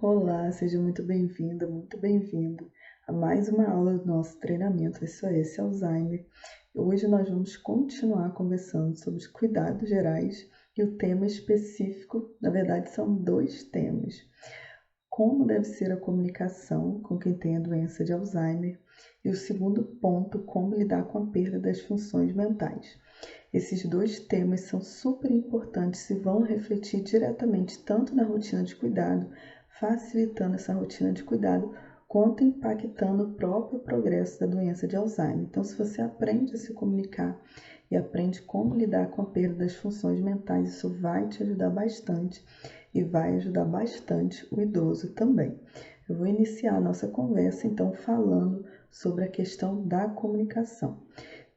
Olá, seja muito bem-vinda, muito bem-vindo a mais uma aula do nosso treinamento SOS Alzheimer. Hoje nós vamos continuar conversando sobre os cuidados gerais e o tema específico, na verdade são dois temas. Como deve ser a comunicação com quem tem a doença de Alzheimer e o segundo ponto, como lidar com a perda das funções mentais. Esses dois temas são super importantes e vão refletir diretamente tanto na rotina de cuidado, facilitando essa rotina de cuidado, quanto impactando o próprio progresso da doença de Alzheimer. Então, se você aprende a se comunicar e aprende como lidar com a perda das funções mentais, isso vai te ajudar bastante e vai ajudar bastante o idoso também. Eu vou iniciar a nossa conversa, então, falando sobre a questão da comunicação.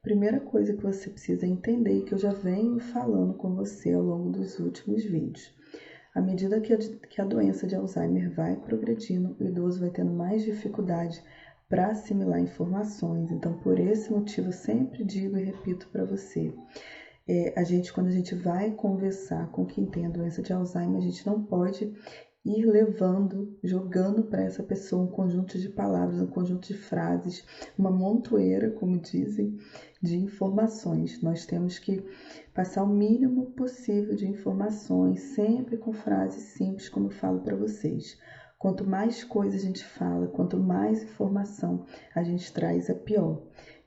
Primeira coisa que você precisa entender e que eu já venho falando com você ao longo dos últimos vídeos. À medida que a doença de Alzheimer vai progredindo, o idoso vai tendo mais dificuldade para assimilar informações. Então, por esse motivo, eu sempre digo e repito para você, quando a gente vai conversar com quem tem a doença de Alzheimer, a gente não pode ir levando, jogando para essa pessoa um conjunto de palavras, um conjunto de frases, uma montoeira, como dizem, de informações. Nós temos que passar o mínimo possível de informações, sempre com frases simples, como eu falo para vocês. Quanto mais coisa a gente fala, quanto mais informação a gente traz, é pior.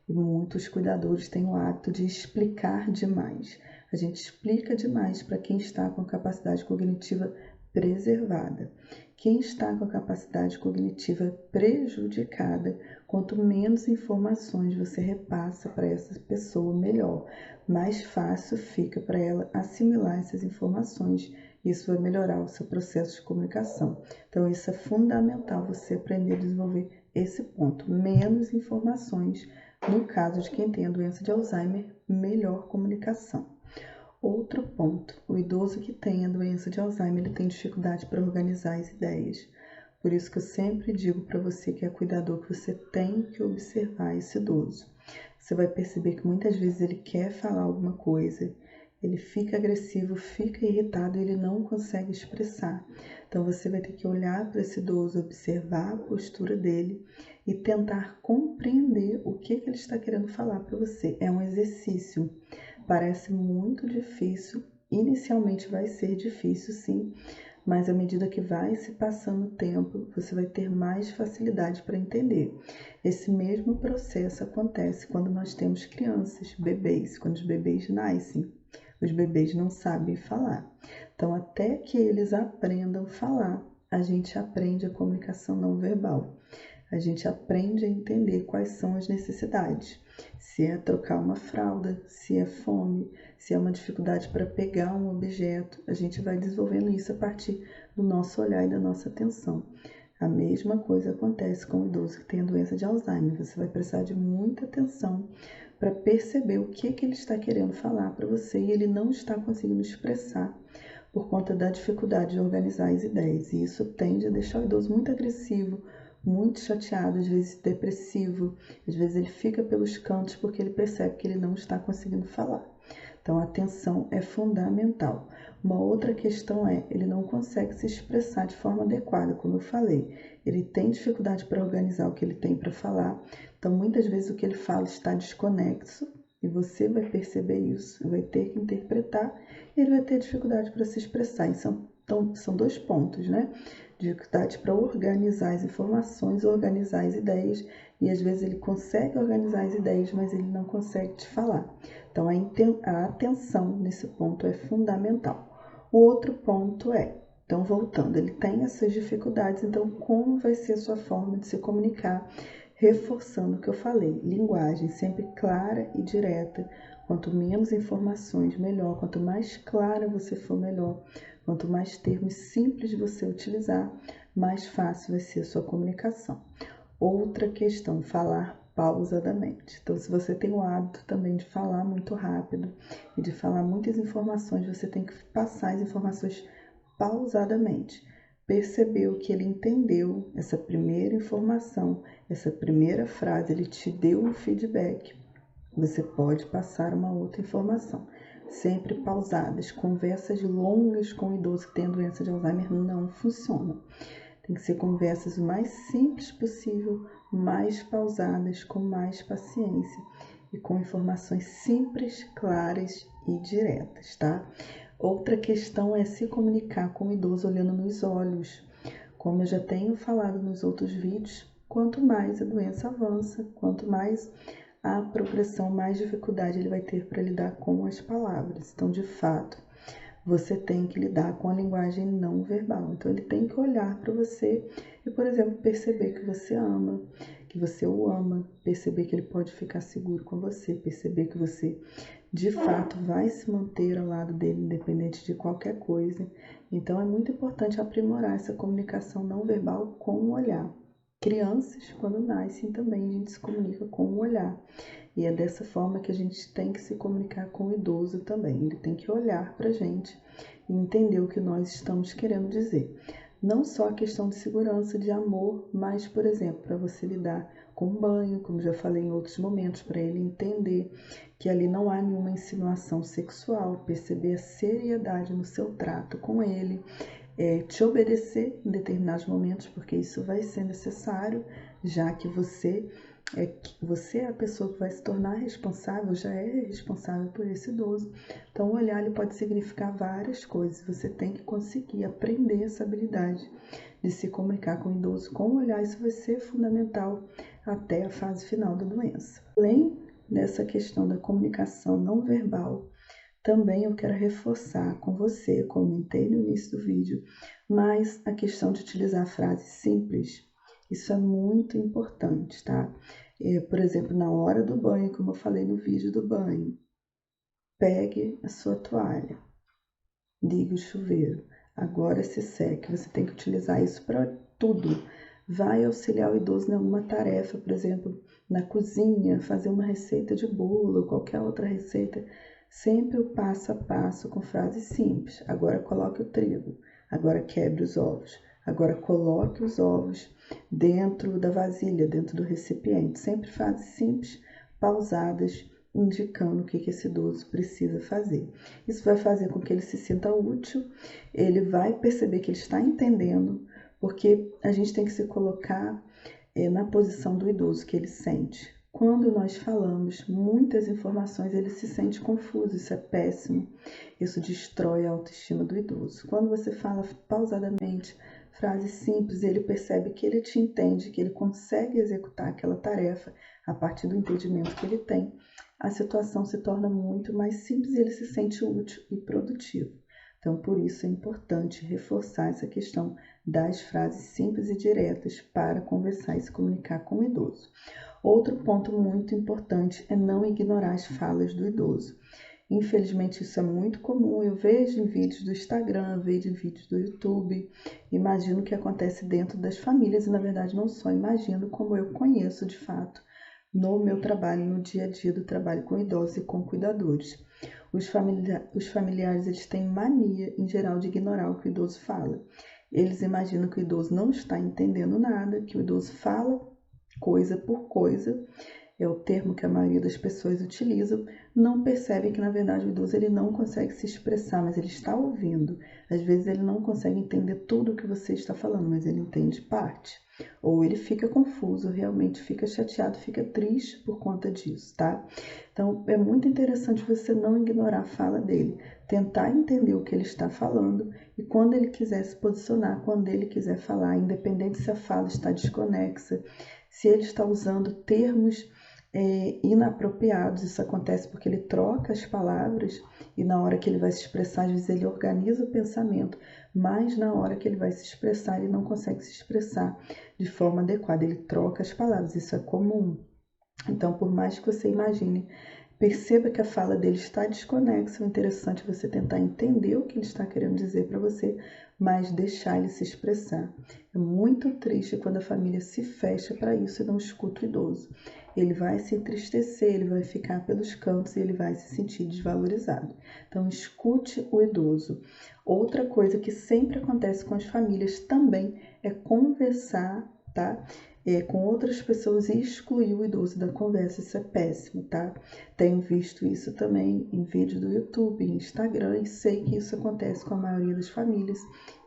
E muitos cuidadores têm o hábito de explicar demais. A gente explica demais para quem está com capacidade cognitiva preservada. Quem está com a capacidade cognitiva prejudicada, quanto menos informações você repassa para essa pessoa, melhor. Mais fácil fica para ela assimilar essas informações. Isso vai melhorar o seu processo de comunicação. Então, isso é fundamental, você aprender a desenvolver esse ponto. Menos informações. No caso de quem tem a doença de Alzheimer, melhor comunicação. Outro ponto, o idoso que tem a doença de Alzheimer, ele tem dificuldade para organizar as ideias. Por isso que eu sempre digo para você que é cuidador, que você tem que observar esse idoso. Você vai perceber que muitas vezes ele quer falar alguma coisa, ele fica agressivo, fica irritado e ele não consegue expressar. Então você vai ter que olhar para esse idoso, observar a postura dele e tentar compreender o que ele está querendo falar para você. É um exercício. Parece muito difícil, inicialmente vai ser difícil sim, mas à medida que vai se passando o tempo, você vai ter mais facilidade para entender. Esse mesmo processo acontece quando nós temos crianças, bebês, quando os bebês nascem. Os bebês não sabem falar. Então, até que eles aprendam a falar, a gente aprende a comunicação não verbal. A gente aprende a entender quais são as necessidades. Se é trocar uma fralda, se é fome, se é uma dificuldade para pegar um objeto, a gente vai desenvolvendo isso a partir do nosso olhar e da nossa atenção. A mesma coisa acontece com o idoso que tem a doença de Alzheimer. Você vai precisar de muita atenção para perceber o que ele está querendo falar para você e ele não está conseguindo expressar por conta da dificuldade de organizar as ideias. E isso tende a deixar o idoso muito agressivo, muito chateado, às vezes depressivo, às vezes ele fica pelos cantos porque ele percebe que ele não está conseguindo falar. Então, a atenção é fundamental. Uma outra questão é, ele não consegue se expressar de forma adequada, como eu falei. Ele tem dificuldade para organizar o que ele tem para falar, então muitas vezes o que ele fala está desconexo e você vai perceber isso, vai ter que interpretar e ele vai ter dificuldade para se expressar. Então, são dois pontos, né? Dificuldade para organizar as informações, organizar as ideias, e às vezes ele consegue organizar as ideias, mas ele não consegue te falar. Então, a atenção nesse ponto é fundamental. O outro ponto então voltando, ele tem essas dificuldades, então como vai ser a sua forma de se comunicar? Reforçando o que eu falei, linguagem sempre clara e direta. Quanto menos informações, melhor. Quanto mais clara você for, melhor. Quanto mais termos simples você utilizar, mais fácil vai ser a sua comunicação. Outra questão, falar pausadamente. Então, se você tem o hábito também de falar muito rápido e de falar muitas informações, você tem que passar as informações pausadamente. Percebeu que ele entendeu essa primeira informação, essa primeira frase, ele te deu um feedback. Você pode passar uma outra informação. Sempre pausadas. Conversas longas com o idoso que tem a doença de Alzheimer não funcionam. Tem que ser conversas o mais simples possível, mais pausadas, com mais paciência e com informações simples, claras e diretas, tá? Outra questão é se comunicar com o idoso olhando nos olhos. Como eu já tenho falado nos outros vídeos, quanto mais a doença avança, quanto mais a progressão, mais dificuldade ele vai ter para lidar com as palavras. Então, de fato, você tem que lidar com a linguagem não verbal. Então, ele tem que olhar para você e, por exemplo, perceber que você ama, que você o ama, perceber que ele pode ficar seguro com você, perceber que você, de fato, vai se manter ao lado dele, independente de qualquer coisa. Então, é muito importante aprimorar essa comunicação não verbal com o olhar. Crianças, quando nascem, também a gente se comunica com o olhar. E é dessa forma que a gente tem que se comunicar com o idoso também. Ele tem que olhar para a gente e entender o que nós estamos querendo dizer. Não só a questão de segurança, de amor, mas, por exemplo, para você lidar com o banho, como já falei em outros momentos, para ele entender que ali não há nenhuma insinuação sexual, perceber a seriedade no seu trato com ele, te obedecer em determinados momentos, porque isso vai ser necessário, já que você é a pessoa que vai se tornar responsável, já é responsável por esse idoso. Então, o olhar ele pode significar várias coisas. Você tem que conseguir aprender essa habilidade de se comunicar com o idoso com o olhar. Isso vai ser fundamental até a fase final da doença. Além dessa questão da comunicação não verbal, também eu quero reforçar com você, comentei no início do vídeo, mas a questão de utilizar frases simples, isso é muito importante, tá? Por exemplo, na hora do banho, como eu falei no vídeo do banho, pegue a sua toalha, ligue o chuveiro, agora se seque. Você tem que utilizar isso para tudo. Vai auxiliar o idoso em alguma tarefa, por exemplo, na cozinha, fazer uma receita de bolo, qualquer outra receita. Sempre o passo a passo com frases simples. Agora coloque o trigo, agora quebre os ovos, agora coloque os ovos dentro da vasilha, dentro do recipiente. Sempre frases simples, pausadas, indicando o que esse idoso precisa fazer. Isso vai fazer com que ele se sinta útil, ele vai perceber que ele está entendendo, porque a gente tem que se colocar na posição do idoso que ele sente. Quando nós falamos muitas informações, ele se sente confuso, isso é péssimo. Isso destrói a autoestima do idoso. Quando você fala pausadamente, frases simples, ele percebe que ele te entende, que ele consegue executar aquela tarefa a partir do entendimento que ele tem. A situação se torna muito mais simples e ele se sente útil e produtivo. Então, por isso é importante reforçar essa questão das frases simples e diretas para conversar e se comunicar com o idoso. Outro ponto muito importante é não ignorar as falas do idoso. Infelizmente, isso é muito comum. Eu vejo em vídeos do Instagram, vejo em vídeos do YouTube, imagino que acontece dentro das famílias e, na verdade, não só imagino, como eu conheço de fato no meu trabalho, no dia a dia do trabalho com idosos e com cuidadores. Os familiares eles têm mania, em geral, de ignorar o que o idoso fala. Eles imaginam que o idoso não está entendendo nada, que o idoso fala coisa por coisa, é o termo que a maioria das pessoas utilizam, não percebem que, na verdade, o idoso ele não consegue se expressar, mas ele está ouvindo. Às vezes ele não consegue entender tudo o que você está falando, mas ele entende parte. Ou ele fica confuso, realmente fica chateado, fica triste por conta disso, tá? Então, é muito interessante você não ignorar a fala dele, tentar entender o que ele está falando e quando ele quiser se posicionar, quando ele quiser falar, independente se a fala está desconexa, se ele está usando termos inapropriados, isso acontece porque ele troca as palavras e na hora que ele vai se expressar, às vezes ele organiza o pensamento, mas na hora que ele vai se expressar, ele não consegue se expressar de forma adequada, ele troca as palavras, isso é comum. Então, por mais que você imagine, perceba que a fala dele está desconexa, o interessante é você tentar entender o que ele está querendo dizer para você, mas deixar ele se expressar. É muito triste quando a família se fecha para isso e não escuta o idoso. Ele vai se entristecer, ele vai ficar pelos cantos e ele vai se sentir desvalorizado. Então, escute o idoso. Outra coisa que sempre acontece com as famílias também é conversar, tá? Com outras pessoas e excluir o idoso da conversa, isso é péssimo, tá? Tenho visto isso também em vídeos do YouTube, Instagram, e sei que isso acontece com a maioria das famílias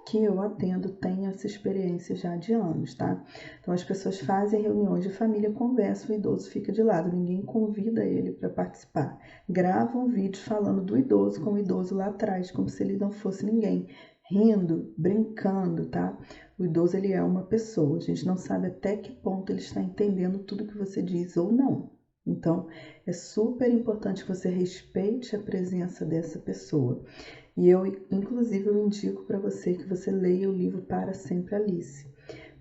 que eu atendo têm essa experiência já de anos, tá? Então as pessoas fazem reuniões de família, conversam, o idoso fica de lado, ninguém convida ele para participar. Gravam vídeos falando do idoso com o idoso lá atrás, como se ele não fosse ninguém, rindo, brincando, tá? O idoso, ele é uma pessoa, a gente não sabe até que ponto ele está entendendo tudo que você diz ou não. Então, é super importante que você respeite a presença dessa pessoa. E eu, inclusive, eu indico para você que você leia o livro Para Sempre Alice.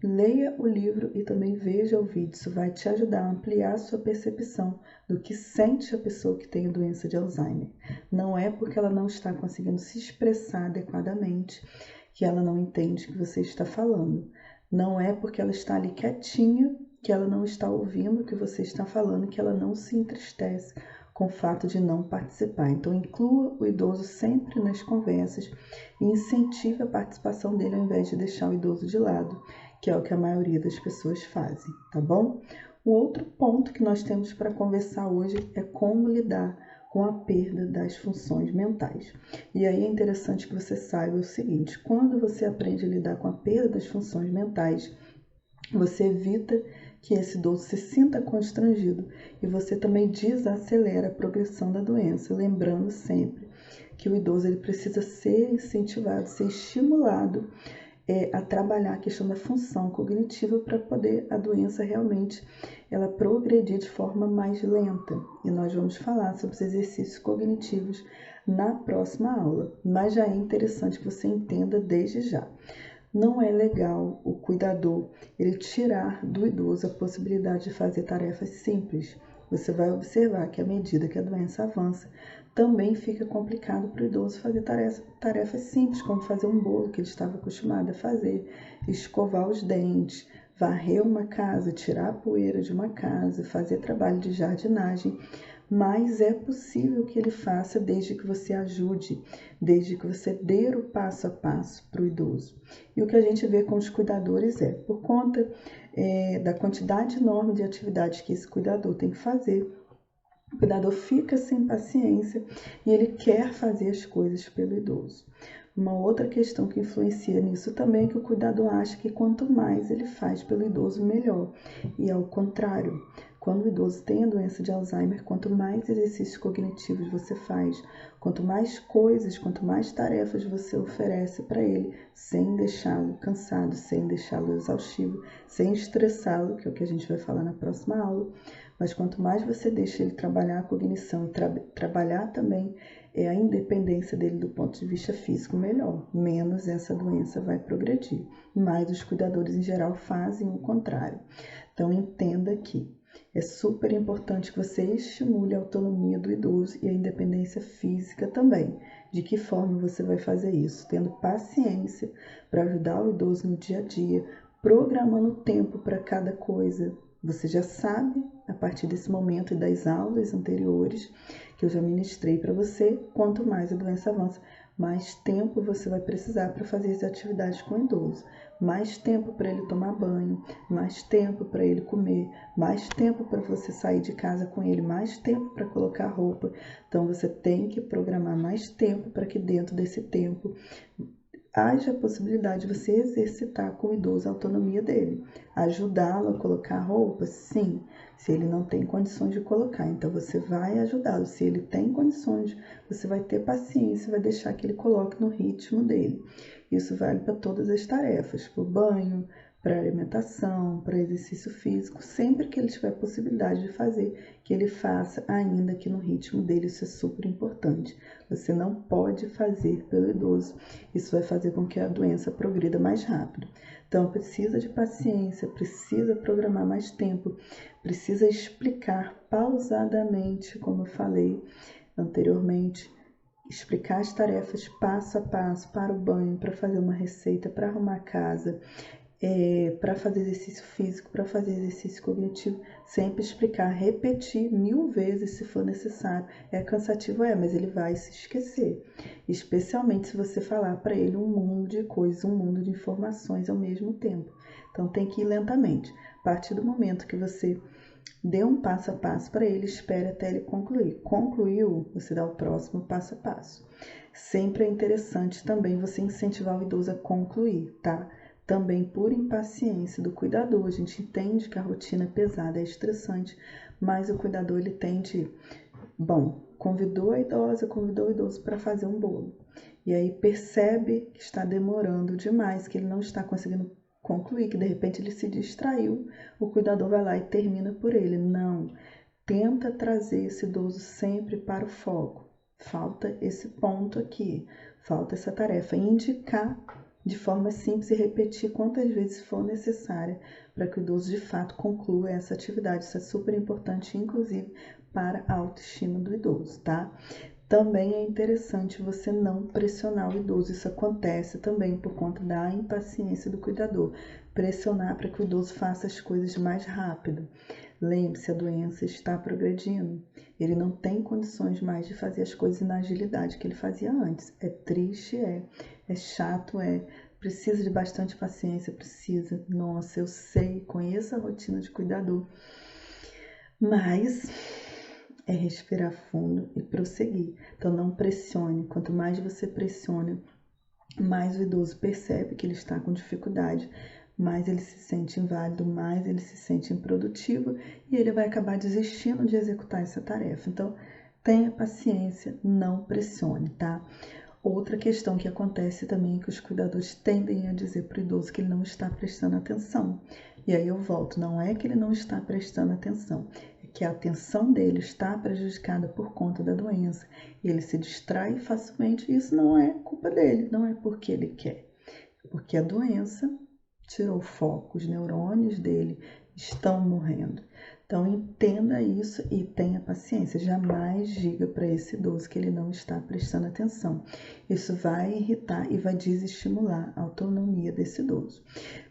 Leia o livro e também veja o vídeo, isso vai te ajudar a ampliar a sua percepção do que sente a pessoa que tem a doença de Alzheimer. Não é porque ela não está conseguindo se expressar adequadamente que ela não entende o que você está falando. Não é porque ela está ali quietinha que ela não está ouvindo o que você está falando, que ela não se entristece com o fato de não participar. Então, inclua o idoso sempre nas conversas e incentive a participação dele ao invés de deixar o idoso de lado, que é o que a maioria das pessoas fazem, tá bom? Um outro ponto que nós temos para conversar hoje é como lidar com a perda das funções mentais. E aí é interessante que você saiba o seguinte: quando você aprende a lidar com a perda das funções mentais, você evita que esse idoso se sinta constrangido e você também desacelera a progressão da doença, lembrando sempre que o idoso ele precisa ser incentivado, ser estimulado a trabalhar a questão da função cognitiva para poder a doença realmente ela progredir de forma mais lenta. E nós vamos falar sobre os exercícios cognitivos na próxima aula, mas já é interessante que você entenda desde já. Não é legal o cuidador ele tirar do idoso a possibilidade de fazer tarefas simples. Você vai observar que à medida que a doença avança, também fica complicado para o idoso fazer tarefas simples, como fazer um bolo que ele estava acostumado a fazer, escovar os dentes, varrer uma casa, tirar a poeira de uma casa, fazer trabalho de jardinagem. Mas é possível que ele faça desde que você ajude, desde que você dê o passo a passo para o idoso. E o que a gente vê com os cuidadores é, por conta da quantidade enorme de atividades que esse cuidador tem que fazer, o cuidador fica sem paciência e ele quer fazer as coisas pelo idoso. Uma outra questão que influencia nisso também é que o cuidador acha que quanto mais ele faz pelo idoso, melhor. E ao contrário, quando o idoso tem a doença de Alzheimer, quanto mais exercícios cognitivos você faz, quanto mais coisas, quanto mais tarefas você oferece para ele, sem deixá-lo cansado, sem deixá-lo exaustivo, sem estressá-lo, que é o que a gente vai falar na próxima aula, mas quanto mais você deixa ele trabalhar a cognição e trabalhar também a independência dele do ponto de vista físico, melhor. Menos essa doença vai progredir. Mas os cuidadores em geral fazem o contrário. Então entenda que é super importante que você estimule a autonomia do idoso e a independência física também. De que forma você vai fazer isso? Tendo paciência para ajudar o idoso no dia a dia, programando tempo para cada coisa. Você já sabe, a partir desse momento e das aulas anteriores que eu já ministrei para você, quanto mais a doença avança, mais tempo você vai precisar para fazer as atividades com o idoso. Mais tempo para ele tomar banho, mais tempo para ele comer, mais tempo para você sair de casa com ele, mais tempo para colocar roupa. Então você tem que programar mais tempo para que dentro desse tempo haja a possibilidade de você exercitar com o idoso a autonomia dele. Ajudá-lo a colocar roupa? Sim, se ele não tem condições de colocar. Então, você vai ajudá-lo. Se ele tem condições, você vai ter paciência, vai deixar que ele coloque no ritmo dele. Isso vale para todas as tarefas, para o banho, para alimentação, para exercício físico, sempre que ele tiver possibilidade de fazer, que ele faça, ainda que no ritmo dele. Isso é super importante. Você não pode fazer pelo idoso. Isso vai fazer com que a doença progrida mais rápido. Então, precisa de paciência, precisa programar mais tempo, precisa explicar pausadamente, como eu falei anteriormente, explicar as tarefas passo a passo, para o banho, para fazer uma receita, para arrumar a casa. para fazer exercício físico, para fazer exercício cognitivo, sempre explicar, repetir 1000 vezes se for necessário. É cansativo, mas ele vai se esquecer. Especialmente se você falar para ele um mundo de coisas, um mundo de informações ao mesmo tempo. Então tem que ir lentamente. A partir do momento que você dê um passo a passo para ele, espere até ele concluir. Concluiu, você dá o próximo passo a passo. Sempre é interessante também você incentivar o idoso a concluir, tá? Também por impaciência do cuidador. A gente entende que a rotina é pesada, é estressante, mas o cuidador ele tende, convidou o idoso para fazer um bolo. E aí percebe que está demorando demais, que ele não está conseguindo concluir, que de repente ele se distraiu, o cuidador vai lá e termina por ele. Não, tenta trazer esse idoso sempre para o foco. Falta esse ponto aqui, falta essa tarefa, indicar de forma simples e repetir quantas vezes for necessária para que o idoso de fato conclua essa atividade. Isso é super importante, inclusive para a autoestima do idoso, tá? Também é interessante você não pressionar o idoso. Isso acontece também por conta da impaciência do cuidador. Pressionar para que o idoso faça as coisas mais rápido. Lembre-se, a doença está progredindo. Ele não tem condições mais de fazer as coisas na agilidade que ele fazia antes. É triste, é chato, precisa de bastante paciência, precisa. Nossa, eu sei, conheço a rotina de cuidador, mas é respirar fundo e prosseguir. Então não pressione. Quanto mais você pressiona, mais o idoso percebe que ele está com dificuldade, mais ele se sente inválido, mais ele se sente improdutivo e ele vai acabar desistindo de executar essa tarefa. Então tenha paciência, não pressione, tá? Outra questão que acontece também é que os cuidadores tendem a dizer para o idoso que ele não está prestando atenção. E aí eu volto, não é que ele não está prestando atenção, é que a atenção dele está prejudicada por conta da doença. Ele se distrai facilmente e isso não é culpa dele, não é porque ele quer. É porque a doença tirou o foco, os neurônios dele estão morrendo. Então entenda isso e tenha paciência. Jamais diga para esse idoso que ele não está prestando atenção. Isso vai irritar e vai desestimular a autonomia desse idoso.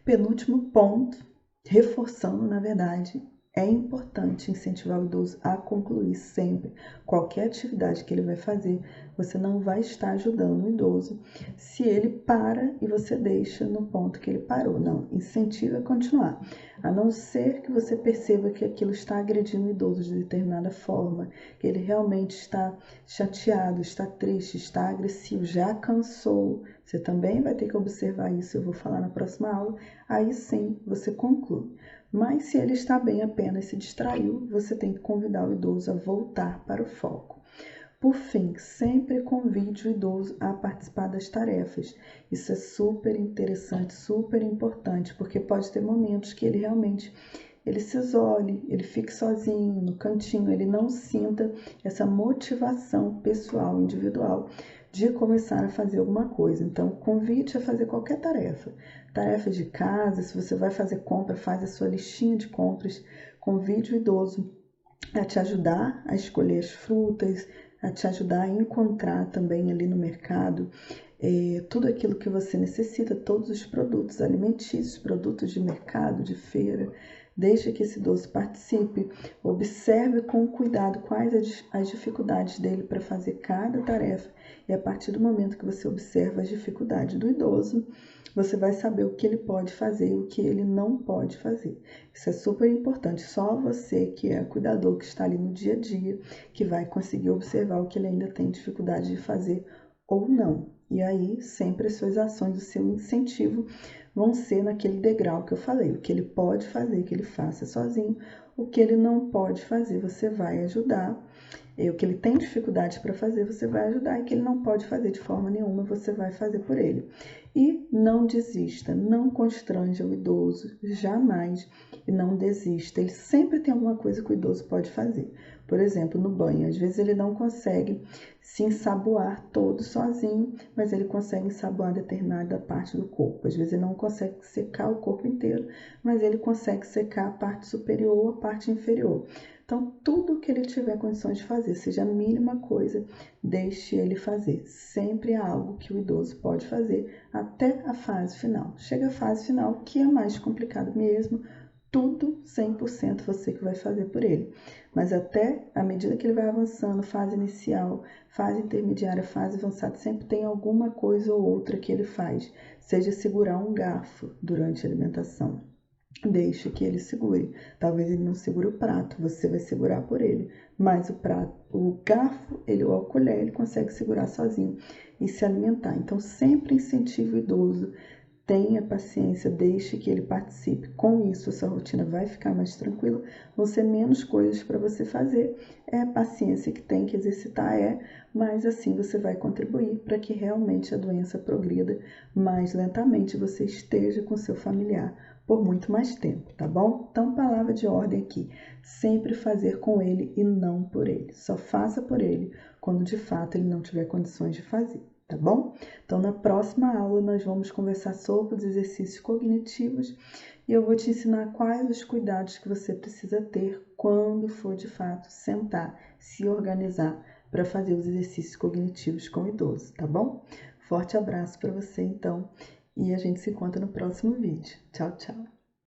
Penúltimo ponto, reforçando, na verdade, é importante incentivar o idoso a concluir sempre qualquer atividade que ele vai fazer. Você não vai estar ajudando o idoso se ele para e você deixa no ponto que ele parou. Não, incentiva a continuar. A não ser que você perceba que aquilo está agredindo o idoso de determinada forma, que ele realmente está chateado, está triste, está agressivo, já cansou. Você também vai ter que observar isso, eu vou falar na próxima aula. Aí sim, você conclui. Mas se ele está bem, apenas se distraiu, você tem que convidar o idoso a voltar para o foco. Por fim, sempre convide o idoso a participar das tarefas. Isso é super interessante, super importante, porque pode ter momentos que ele realmente se isole, ele fique sozinho no cantinho, ele não sinta essa motivação pessoal, individual, de começar a fazer alguma coisa. Então, convide a fazer qualquer tarefa. Tarefa de casa, se você vai fazer compra, faz a sua listinha de compras. Convide o idoso a te ajudar a escolher as frutas, a te ajudar a encontrar também ali no mercado tudo aquilo que você necessita, todos os produtos alimentícios, produtos de mercado, de feira. Deixe que esse idoso participe, observe com cuidado quais as dificuldades dele para fazer cada tarefa. E a partir do momento que você observa as dificuldades do idoso, você vai saber o que ele pode fazer e o que ele não pode fazer. Isso é super importante. Só você que é cuidador, que está ali no dia a dia, que vai conseguir observar o que ele ainda tem dificuldade de fazer ou não. E aí, sempre as suas ações, o seu incentivo vão ser naquele degrau que eu falei. O que ele pode fazer, que ele faça sozinho. O que ele não pode fazer, você vai ajudar. O que ele tem dificuldade para fazer, você vai ajudar. E o que ele não pode fazer de forma nenhuma, você vai fazer por ele. E não desista, não constranja o idoso, jamais. E não desista. Ele sempre tem alguma coisa que o idoso pode fazer. Por exemplo, no banho, às vezes ele não consegue se ensaboar todo sozinho, mas ele consegue ensaboar determinada parte do corpo. Às vezes ele não consegue secar o corpo inteiro, mas ele consegue secar a parte superior ou a parte inferior. Então, tudo que ele tiver condições de fazer, seja a mínima coisa, deixe ele fazer. Sempre há algo que o idoso pode fazer até a fase final. Chega a fase final, que é mais complicado mesmo, tudo 100% você que vai fazer por ele. Mas até à medida que ele vai avançando, fase inicial, fase intermediária, fase avançada, sempre tem alguma coisa ou outra que ele faz. Seja segurar um garfo durante a alimentação. Deixe que ele segure. Talvez ele não segure o prato, você vai segurar por ele. Mas o prato, o garfo, ele ou a colher, ele consegue segurar sozinho e se alimentar. Então, sempre incentive o idoso. Tenha paciência, deixe que ele participe. Com isso, a sua rotina vai ficar mais tranquila, vão ser menos coisas para você fazer. É a paciência que tem que exercitar, mas assim você vai contribuir para que realmente a doença progrida mais lentamente, você esteja com seu familiar por muito mais tempo, tá bom? Então, palavra de ordem aqui, sempre fazer com ele e não por ele. Só faça por ele quando de fato ele não tiver condições de fazer. Tá bom? Então, na próxima aula, nós vamos conversar sobre os exercícios cognitivos e eu vou te ensinar quais os cuidados que você precisa ter quando for de fato sentar, se organizar para fazer os exercícios cognitivos com o idoso, tá bom? Forte abraço para você, então, e a gente se encontra no próximo vídeo. Tchau, tchau!